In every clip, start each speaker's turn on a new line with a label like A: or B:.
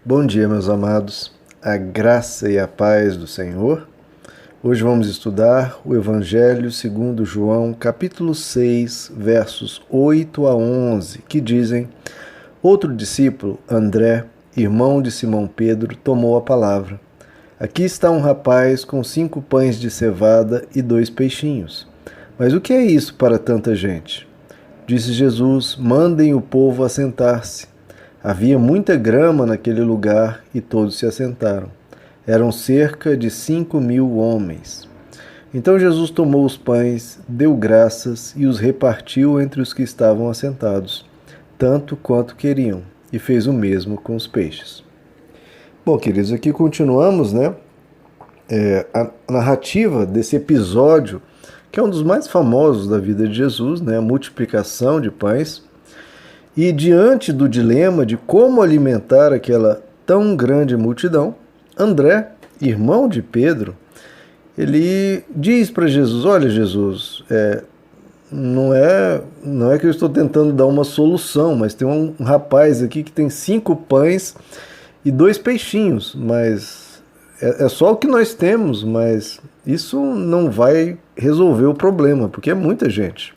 A: Bom dia, meus amados, a graça e a paz do Senhor. Hoje vamos estudar o Evangelho segundo João, capítulo 6, versos 8 a 11, que dizem: Outro discípulo, André, irmão de Simão Pedro, tomou a palavra. Aqui está um rapaz com 5 pães de cevada e 2 peixinhos. Mas o que é isso para tanta gente? Disse Jesus: mandem o povo assentar-se. Havia muita grama naquele lugar e todos se assentaram. Eram cerca de 5.000 homens. Então Jesus tomou os pães, deu graças e os repartiu entre os que estavam assentados, tanto quanto queriam, e fez o mesmo com os peixes. Bom, queridos, aqui continuamos, a narrativa desse episódio, que é um dos mais famosos da vida de Jesus, a multiplicação de pães. E diante do dilema de como alimentar aquela tão grande multidão, André, irmão de Pedro, ele diz para Jesus: olha, Jesus, não é que eu estou tentando dar uma solução, mas tem um rapaz aqui que tem 5 pães e 2 peixinhos, mas é só o que nós temos, mas isso não vai resolver o problema, porque é muita gente.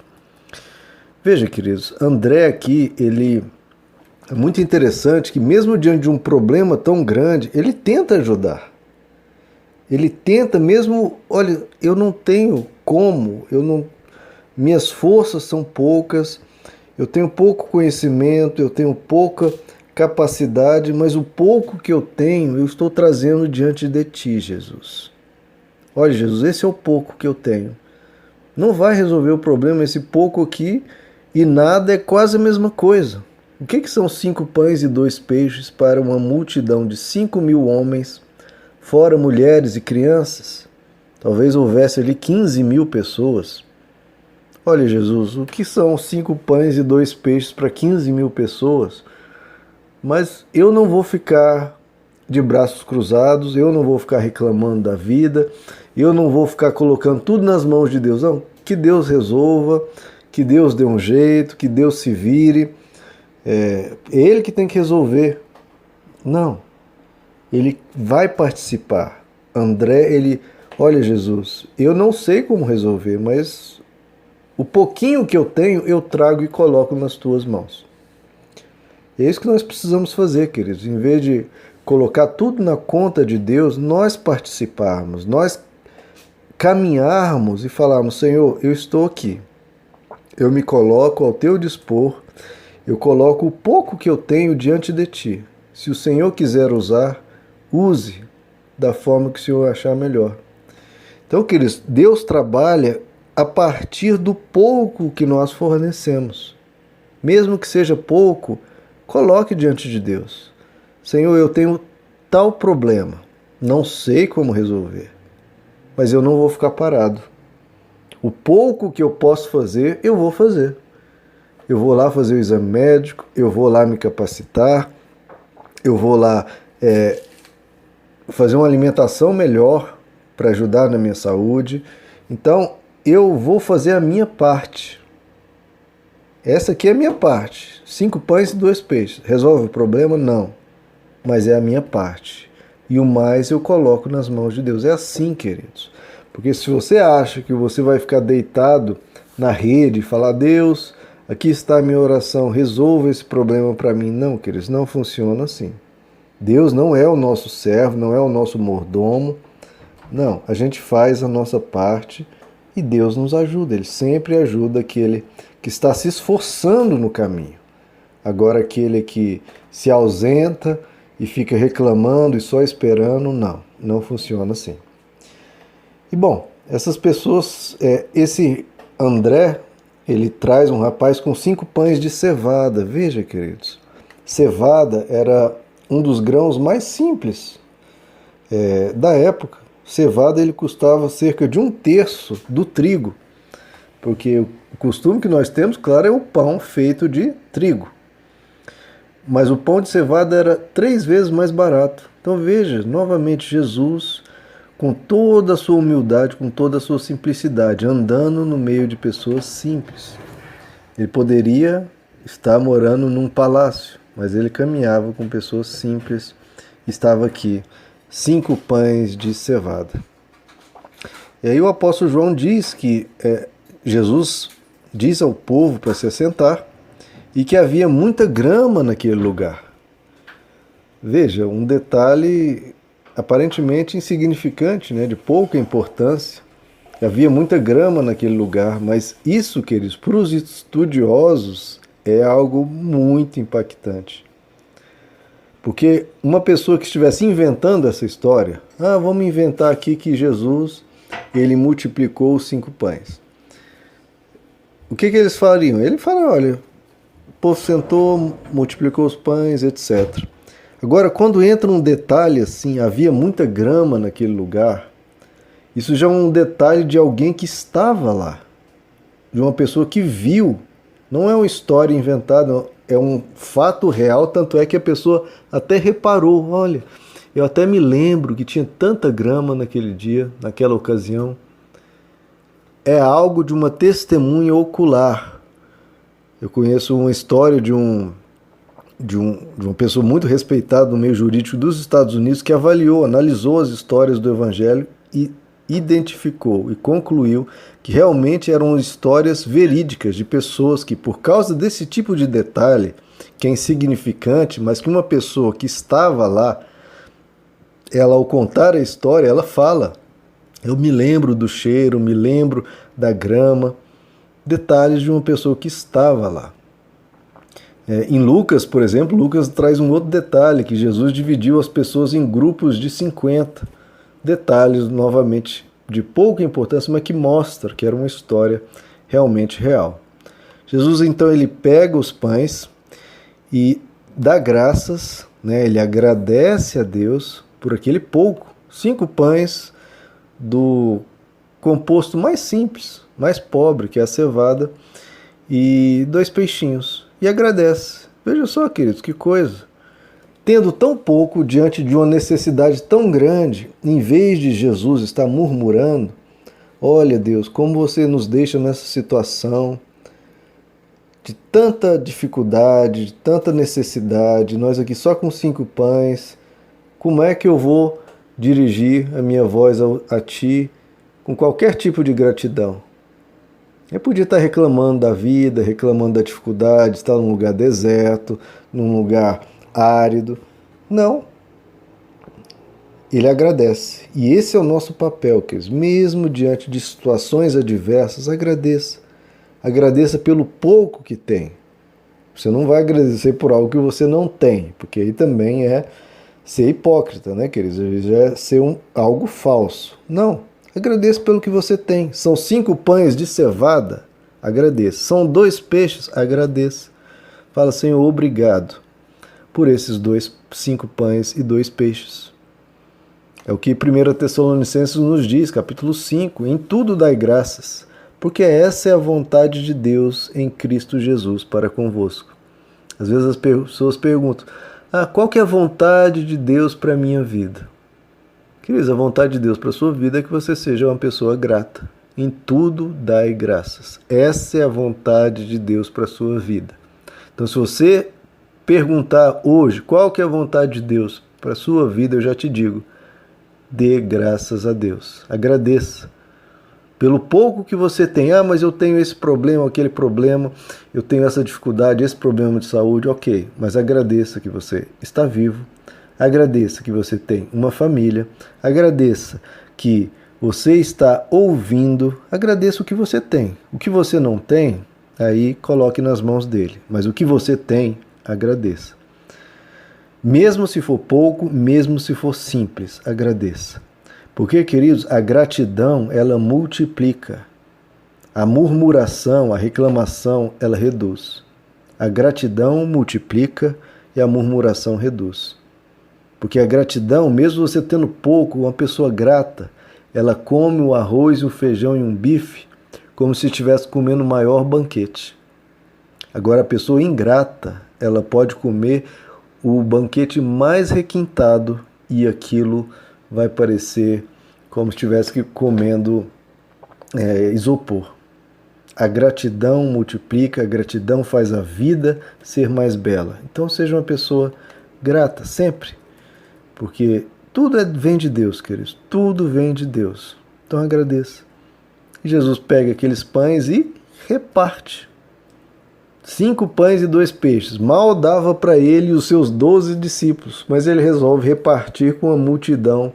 A: Veja, queridos, André aqui, ele é muito interessante que mesmo diante de um problema tão grande, ele tenta ajudar. Ele tenta mesmo, olha, eu não tenho como, minhas forças são poucas, eu tenho pouco conhecimento, eu tenho pouca capacidade, mas o pouco que eu tenho, eu estou trazendo diante de ti, Jesus. Olha, Jesus, esse é o pouco que eu tenho. Não vai resolver o problema esse pouco aqui, e nada é quase a mesma coisa. O que são 5 pães e 2 peixes para uma multidão de 5.000 homens, fora mulheres e crianças? Talvez houvesse ali 15.000 pessoas. Olha, Jesus, o que são 5 pães e 2 peixes para 15.000 pessoas? Mas eu não vou ficar de braços cruzados, eu não vou ficar reclamando da vida, eu não vou ficar colocando tudo nas mãos de Deus. Não, que Deus resolva, que Deus dê um jeito, que Deus se vire. É Ele que tem que resolver. Não. Ele vai participar. André, olha, Jesus, eu não sei como resolver, mas o pouquinho que eu tenho, eu trago e coloco nas tuas mãos. É isso que nós precisamos fazer, queridos. Em vez de colocar tudo na conta de Deus, nós participarmos, nós caminharmos e falarmos: Senhor, eu estou aqui. Eu me coloco ao teu dispor, eu coloco o pouco que eu tenho diante de ti. Se o Senhor quiser usar, use da forma que o Senhor achar melhor. Então, queridos, Deus trabalha a partir do pouco que nós fornecemos. Mesmo que seja pouco, coloque diante de Deus. Senhor, eu tenho tal problema, não sei como resolver, mas eu não vou ficar parado. O pouco que eu posso fazer, eu vou fazer. Eu vou lá fazer o exame médico, eu vou lá me capacitar, eu vou lá fazer uma alimentação melhor para ajudar na minha saúde. Então, eu vou fazer a minha parte. Essa aqui é a minha parte. 5 pães e 2 peixes. Resolve o problema? Não. Mas é a minha parte. E o mais eu coloco nas mãos de Deus. É assim, queridos. Porque se você acha que você vai ficar deitado na rede e falar: Deus, aqui está a minha oração, resolva esse problema para mim. Não, queridos, não funciona assim. Deus não é o nosso servo, não é o nosso mordomo. Não, a gente faz a nossa parte e Deus nos ajuda. Ele sempre ajuda aquele que está se esforçando no caminho. Agora, aquele que se ausenta e fica reclamando e só esperando, não funciona assim. E bom, essas pessoas, esse André, ele traz um rapaz com 5 pães de cevada. Veja, queridos, cevada era um dos grãos mais simples da época. Cevada ele custava cerca de 1/3 do trigo, porque o costume que nós temos, claro, é o pão feito de trigo. Mas o pão de cevada era 3 vezes mais barato. Então veja, novamente, Jesus, com toda a sua humildade, com toda a sua simplicidade, andando no meio de pessoas simples. Ele poderia estar morando num palácio, mas ele caminhava com pessoas simples estava aqui 5 pães de cevada. E aí o apóstolo João diz que Jesus diz ao povo para se assentar e que havia muita grama naquele lugar. Veja, um detalhe aparentemente insignificante, né, de pouca importância. Havia muita grama naquele lugar, mas isso, queridos, para os estudiosos é algo muito impactante. Porque uma pessoa que estivesse inventando essa história, vamos inventar aqui que Jesus, ele multiplicou os 5 pães. O que eles fariam? Ele fala, olha, o povo sentou, multiplicou os pães, etc. Agora, quando entra um detalhe assim, havia muita grama naquele lugar, isso já é um detalhe de alguém que estava lá, de uma pessoa que viu. Não é uma história inventada, é um fato real, tanto é que a pessoa até reparou, olha, eu até me lembro que tinha tanta grama naquele dia, naquela ocasião. É algo de uma testemunha ocular. Eu conheço uma história de uma pessoa muito respeitada no meio jurídico dos Estados Unidos que analisou as histórias do Evangelho e identificou e concluiu que realmente eram histórias verídicas de pessoas que, por causa desse tipo de detalhe, que é insignificante, mas que uma pessoa que estava lá, ela ao contar a história, ela fala, eu me lembro do cheiro, me lembro da grama, detalhes de uma pessoa que estava lá. Em Lucas, por exemplo, Lucas traz um outro detalhe, que Jesus dividiu as pessoas em grupos de 50. Detalhes, novamente, de pouca importância, mas que mostra que era uma história realmente real. Jesus, então, ele pega os pães e dá graças, né? Ele agradece a Deus por aquele pouco, 5 pães do composto mais simples, mais pobre, que é a cevada, e 2 peixinhos. E agradece. Veja só, queridos, que coisa. Tendo tão pouco diante de uma necessidade tão grande, em vez de Jesus estar murmurando, olha Deus, como você nos deixa nessa situação de tanta dificuldade, de tanta necessidade, nós aqui só com 5 pães, como é que eu vou dirigir a minha voz a Ti com qualquer tipo de gratidão? Eu podia estar reclamando da vida, reclamando da dificuldade, estar num lugar deserto, num lugar árido. Não. Ele agradece. E esse é o nosso papel, queridos. Mesmo diante de situações adversas, agradeça. Agradeça pelo pouco que tem. Você não vai agradecer por algo que você não tem, porque aí também é ser hipócrita, né, queridos? Já é ser algo falso. Não. Agradeça pelo que você tem. São 5 pães de cevada, agradeça. São 2 peixes, agradeça. Fala, Senhor, obrigado por esses 5 pães e 2 peixes. É o que 1 Tessalonicenses nos diz, capítulo 5, em tudo dai graças, porque essa é a vontade de Deus em Cristo Jesus para convosco. Às vezes as pessoas perguntam, qual que é a vontade de Deus para a minha vida? Queridos, a vontade de Deus para a sua vida é que você seja uma pessoa grata. Em tudo dai graças. Essa é a vontade de Deus para a sua vida. Então, se você perguntar hoje qual que é a vontade de Deus para a sua vida, eu já te digo, dê graças a Deus. Agradeça pelo pouco que você tem. Mas eu tenho esse problema, aquele problema, eu tenho essa dificuldade, esse problema de saúde, ok. Mas agradeça que você está vivo. Agradeça que você tem uma família, agradeça que você está ouvindo, agradeça o que você tem. O que você não tem, aí coloque nas mãos dele. Mas o que você tem, agradeça. Mesmo se for pouco, mesmo se for simples, agradeça. Porque, queridos, a gratidão, ela multiplica. A murmuração, a reclamação, ela reduz. A gratidão multiplica e a murmuração reduz. Porque a gratidão, mesmo você tendo pouco, uma pessoa grata, ela come o arroz, o feijão e um bife como se estivesse comendo o maior banquete. Agora, a pessoa ingrata, ela pode comer o banquete mais requintado e aquilo vai parecer como se estivesse comendo isopor. A gratidão multiplica, a gratidão faz a vida ser mais bela. Então, seja uma pessoa grata sempre. porque tudo vem de Deus, queridos, tudo vem de Deus. Então agradeça. E Jesus pega aqueles pães e reparte. 5 pães e 2 peixes. Mal dava para ele e os seus 12 discípulos, mas ele resolve repartir com uma multidão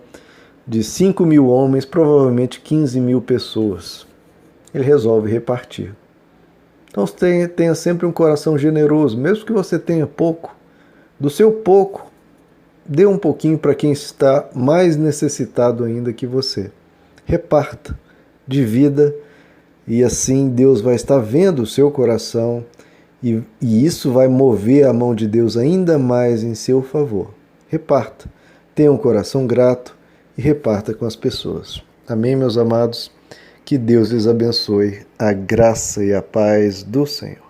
A: de 5.000 homens, provavelmente 15.000 pessoas. Ele resolve repartir. Então tenha sempre um coração generoso, mesmo que você tenha pouco. Do seu pouco, dê um pouquinho para quem está mais necessitado ainda que você. Reparta, divida, e assim Deus vai estar vendo o seu coração e isso vai mover a mão de Deus ainda mais em seu favor. Reparta, tenha um coração grato e reparta com as pessoas. Amém, meus amados? Que Deus lhes abençoe. A graça e a paz do Senhor.